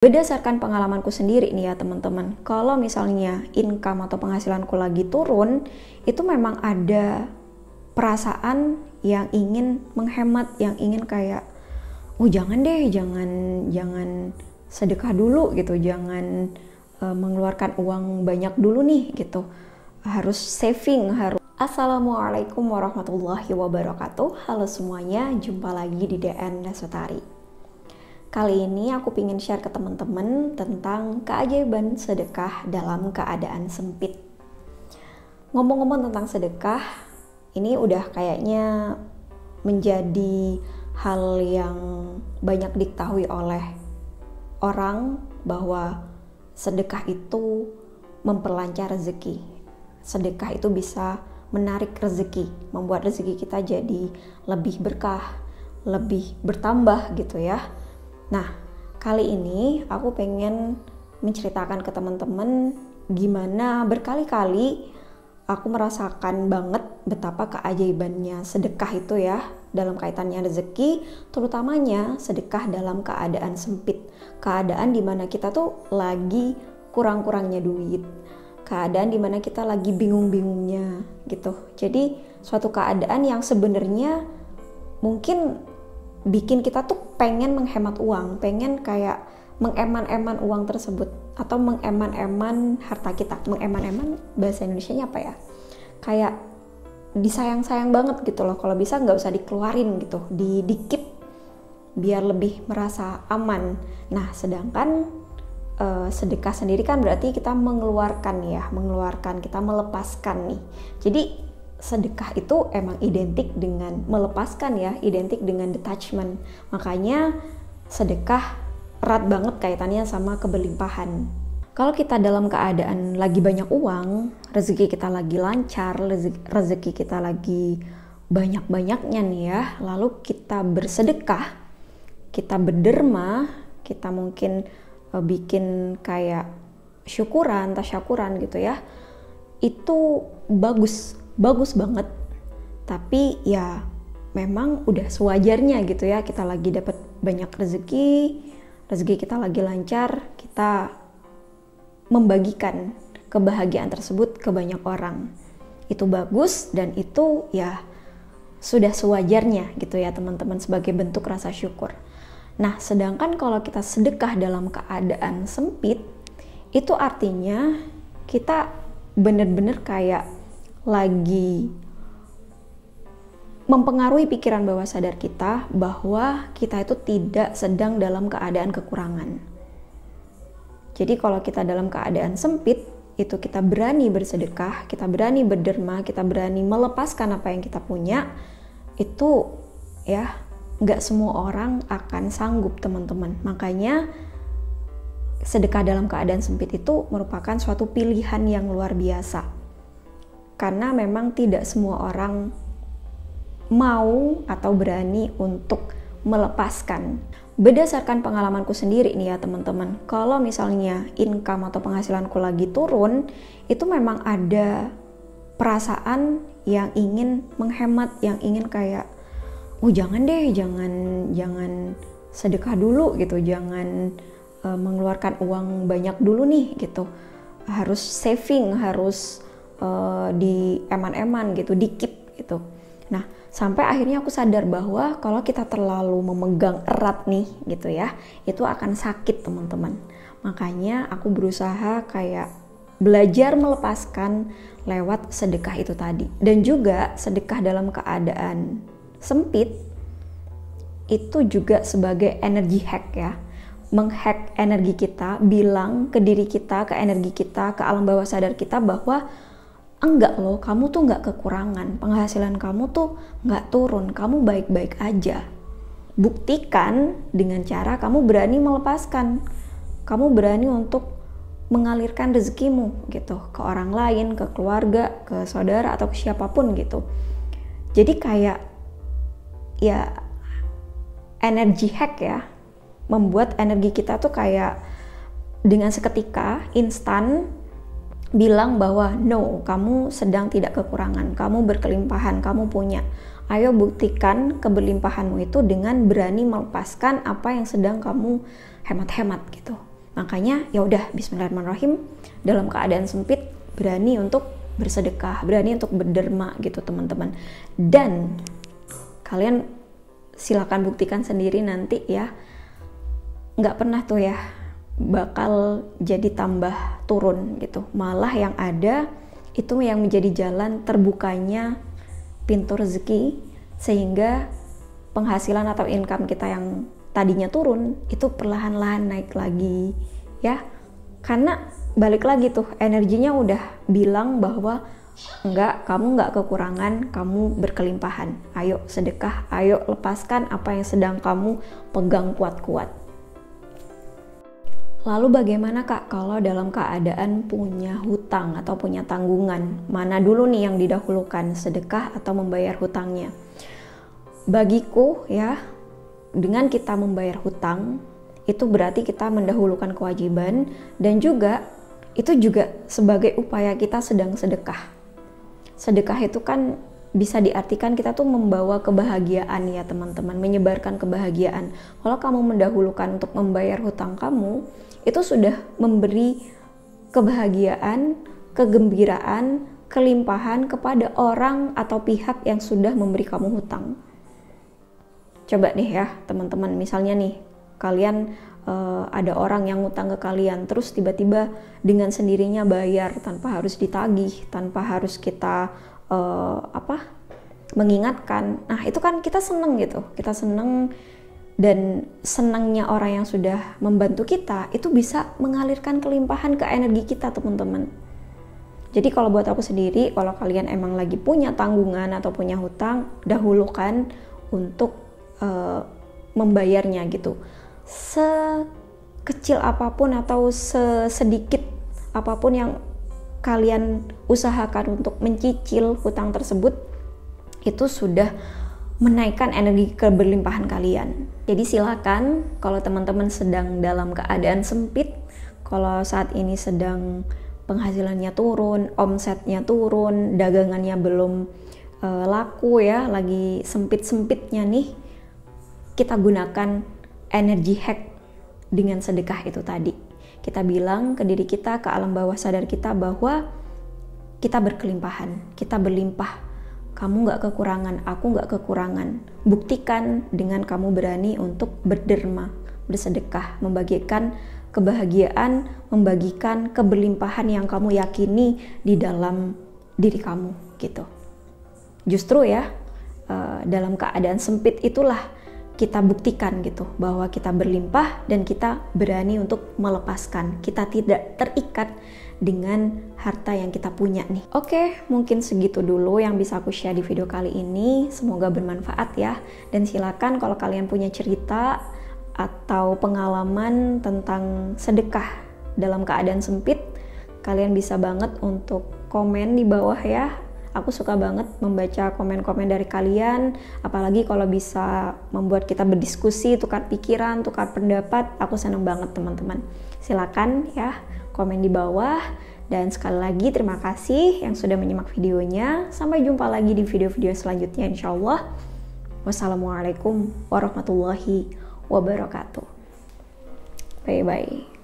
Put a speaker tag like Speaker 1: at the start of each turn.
Speaker 1: Berdasarkan pengalamanku sendiri nih ya teman-teman, kalau misalnya income atau penghasilanku lagi turun, itu memang ada perasaan yang ingin menghemat, yang ingin kayak, jangan deh, jangan sedekah dulu gitu, jangan mengeluarkan uang banyak dulu nih gitu, harus saving, harus. Assalamualaikum warahmatullahi wabarakatuh. Halo semuanya, jumpa lagi di DN Lesotari. Kali ini aku ingin share ke teman-teman tentang keajaiban sedekah dalam keadaan sempit. Ngomong-ngomong tentang sedekah, ini udah kayaknya menjadi hal yang banyak diketahui oleh orang bahwa sedekah itu memperlancar rezeki. Sedekah itu bisa menarik rezeki, membuat rezeki kita jadi lebih berkah, lebih bertambah gitu ya. Nah, kali ini aku pengen menceritakan ke teman-teman gimana berkali-kali aku merasakan banget betapa keajaibannya sedekah itu ya dalam kaitannya rezeki, terutamanya sedekah dalam keadaan sempit, keadaan dimana kita tuh lagi kurang-kurangnya duit, keadaan dimana kita lagi bingung-bingungnya gitu. Jadi suatu keadaan yang sebenarnya mungkin bikin kita tuh pengen menghemat uang, pengen kayak mengeman-eman uang tersebut atau mengeman-eman harta kita. Mengeman-eman bahasa Indonesianya apa ya? Kayak disayang-sayang banget gitu loh. Kalau bisa nggak usah dikeluarin gitu, dikip biar lebih merasa aman. Nah, sedangkan sedekah sendiri kan berarti kita mengeluarkan, kita melepaskan nih. Jadi sedekah itu emang identik dengan melepaskan ya, identik dengan detachment. Makanya sedekah erat banget kaitannya sama keberlimpahan. Kalau kita dalam keadaan lagi banyak uang, rezeki kita lagi lancar, rezeki kita lagi banyak-banyaknya nih ya, lalu kita bersedekah, kita berderma, kita mungkin bikin kayak syukuran, tasyakuran gitu ya, itu bagus banget. Tapi ya memang udah sewajarnya gitu ya, kita lagi dapat banyak rezeki kita lagi lancar, kita membagikan kebahagiaan tersebut ke banyak orang. Itu bagus dan itu ya sudah sewajarnya gitu ya teman-teman, sebagai bentuk rasa syukur. Nah, sedangkan kalau kita sedekah dalam keadaan sempit, itu artinya kita bener-bener kayak lagi mempengaruhi pikiran bawah sadar kita bahwa kita itu tidak sedang dalam keadaan kekurangan. Jadi kalau kita dalam keadaan sempit, itu kita berani bersedekah, kita berani berderma, kita berani melepaskan apa yang kita punya, itu ya nggak semua orang akan sanggup teman-teman. Makanya sedekah dalam keadaan sempit itu merupakan suatu pilihan yang luar biasa. Karena memang tidak semua orang mau atau berani untuk melepaskan. Berdasarkan pengalamanku sendiri nih ya teman-teman, kalau misalnya income atau penghasilanku lagi turun, itu memang ada perasaan yang ingin menghemat, yang ingin kayak, jangan deh, jangan sedekah dulu gitu, jangan mengeluarkan uang banyak dulu nih gitu, harus saving, harus di eman-eman gitu, dikip gitu. Nah, sampai akhirnya aku sadar bahwa kalau kita terlalu memegang erat nih gitu ya, itu akan sakit teman-teman. Makanya aku berusaha kayak belajar melepaskan lewat sedekah itu tadi. Dan juga sedekah dalam keadaan sempit itu juga sebagai energy hack ya. Menghack energi kita, bilang ke diri kita, ke energi kita, ke alam bawah sadar kita bahwa enggak loh, kamu tuh enggak kekurangan, penghasilan kamu tuh enggak turun, kamu baik-baik aja. Buktikan dengan cara kamu berani melepaskan, kamu berani untuk mengalirkan rezekimu gitu ke orang lain, ke keluarga, ke saudara atau ke siapapun gitu. Jadi kayak ya energy hack ya, membuat energi kita tuh kayak dengan seketika instan bilang bahwa no, kamu sedang tidak kekurangan, kamu berkelimpahan, kamu punya. Ayo buktikan keberlimpahanmu itu dengan berani melepaskan apa yang sedang kamu hemat-hemat gitu. Makanya ya udah, bismillahirrahmanirrahim, dalam keadaan sempit berani untuk bersedekah, berani untuk berderma gitu teman-teman. Dan kalian silakan buktikan sendiri nanti ya, nggak pernah tuh ya bakal jadi tambah turun gitu, malah yang ada itu yang menjadi jalan terbukanya pintu rezeki, sehingga penghasilan atau income kita yang tadinya turun itu perlahan-lahan naik lagi ya. Karena balik lagi tuh, energinya udah bilang bahwa enggak, kamu enggak kekurangan, kamu berkelimpahan. Ayo sedekah, ayo lepaskan apa yang sedang kamu pegang kuat-kuat. Lalu bagaimana Kak kalau dalam keadaan punya hutang atau punya tanggungan? Mana dulu nih yang didahulukan, sedekah atau membayar hutangnya? Bagiku ya, dengan kita membayar hutang, itu berarti kita mendahulukan kewajiban, dan juga itu juga sebagai upaya kita sedang sedekah. Sedekah itu kan bisa diartikan kita tuh membawa kebahagiaan ya teman-teman, menyebarkan kebahagiaan. Kalau kamu mendahulukan untuk membayar hutang kamu, itu sudah memberi kebahagiaan, kegembiraan, kelimpahan kepada orang atau pihak yang sudah memberi kamu hutang. Coba deh ya teman-teman, misalnya nih kalian ada orang yang ngutang ke kalian, terus tiba-tiba dengan sendirinya bayar tanpa harus ditagih, tanpa harus kita mengingatkan. Nah itu kan kita seneng gitu, kita seneng, dan senangnya orang yang sudah membantu kita itu bisa mengalirkan kelimpahan ke energi kita teman-teman. Jadi kalau buat aku sendiri, kalau kalian emang lagi punya tanggungan atau punya hutang, dahulukan untuk membayarnya gitu. Sekecil apapun atau sedikit apapun yang kalian usahakan untuk mencicil hutang tersebut, itu sudah menaikkan energi keberlimpahan kalian. Jadi silakan kalau teman-teman sedang dalam keadaan sempit, kalau saat ini sedang penghasilannya turun, omsetnya turun, dagangannya belum laku ya, lagi sempit-sempitnya nih, kita gunakan energi hack dengan sedekah itu tadi. Kita bilang ke diri kita, ke alam bawah sadar kita bahwa kita berkelimpahan, kita berlimpah. Kamu gak kekurangan, aku gak kekurangan. Buktikan dengan kamu berani untuk berderma, bersedekah, membagikan kebahagiaan, membagikan keberlimpahan yang kamu yakini di dalam diri kamu gitu. Justru ya, dalam keadaan sempit itulah kita buktikan gitu bahwa kita berlimpah dan kita berani untuk melepaskan. Kita tidak terikat dengan harta yang kita punya nih. Oke, mungkin segitu dulu yang bisa aku share di video kali ini. Semoga bermanfaat ya. Dan silakan kalau kalian punya cerita atau pengalaman tentang sedekah dalam keadaan sempit, kalian bisa banget untuk komen di bawah ya. Aku suka banget membaca komen-komen dari kalian, apalagi kalau bisa membuat kita berdiskusi, tukar pikiran, tukar pendapat. Aku senang banget teman-teman. Silakan ya komen di bawah. Dan sekali lagi terima kasih yang sudah menyimak videonya. Sampai jumpa lagi di video-video selanjutnya insya Allah. Wassalamualaikum warahmatullahi wabarakatuh. Bye-bye.